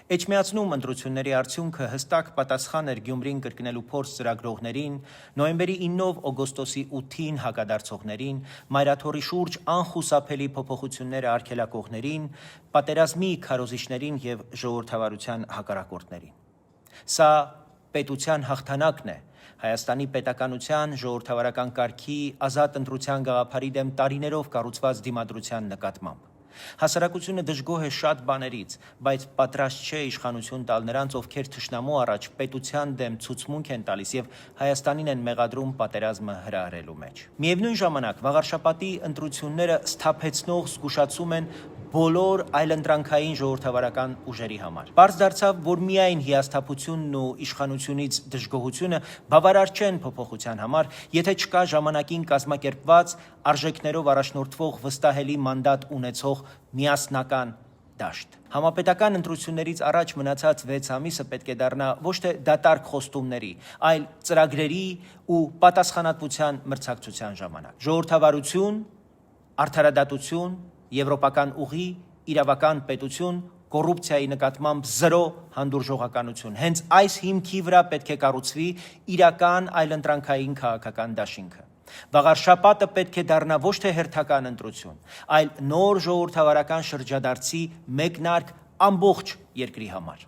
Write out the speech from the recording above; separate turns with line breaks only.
Էջմիածնում ընտրությունների արդյունքը հստակ պատասխան էր Գյումրին կրկնելու փորձ ծրագրողներին, նոյեմբերի 9-ով օգոստոսի 8-ին հակադարձողներին, մայրաթորի շուրջ անխուսափելի փոփոխությունները արգելակողներին, պատերազմի քարոզիչներին եւ ժողովրդավարության հակառակորդներին։ Սա պետության հաղթանակն է, Հայաստանի պետականության ժողովրդավարական կարգի ազատ ընտրության գաղափարի դեմ տարիներով կառուցված դիմադրության նկատմամբ։ Հասարակությունը դժգոհ է շատ բաներից, բայց պատրաստ չէ իշխանություն տալ նրանց, ովքեր թշնամու առաջ պետության դեմ ցուցմունք են տալիս եւ Հայաստանին են մեղադրում պատերազմը հրահրելու մեջ։ Միևնույն ժամանակ վաղարշապատի ընտրությունները սթափեցնող զգուշացում են բոլոր այլընտրանքային ժողովրդավարական ուժերի համար։ Պարզ դարձավ, որ միայն հիասթափությունն ու իշխանությունից դժգոհությունը բավարար չեն փոփոխության համար, եթե չկա ժամանակին կազմակերպված արժեքներով առաջնորդվող վստահելի մանդատ ունեցող միասնական դաշտ։ Համապետական ընտրություններից առաջ մնացած 6 ամիսը պետք է դառնա ոչ թե դատարկ խոստումների, այլ ծրագրերի ու պատասխանատվության մրցակցության ժամանակ։ Ժողովրդավարություն, արդարադատություն, եվրոպական ուղի, իրավական պետություն, կոռուպցիայի նկատմամբ զրո հանդուրժողականություն։ Հենց այս հիմքի վրա պետք է կառուցվի իրական այլընտրանքային քաղաքական դաշինքը։ Վաղարշապատը պետք է դառնա ոչ թե հերթական ընտրություն, այլ նոր ժողովրդավարական շրջադարձի մեկնարկ ամբողջ երկրի համար։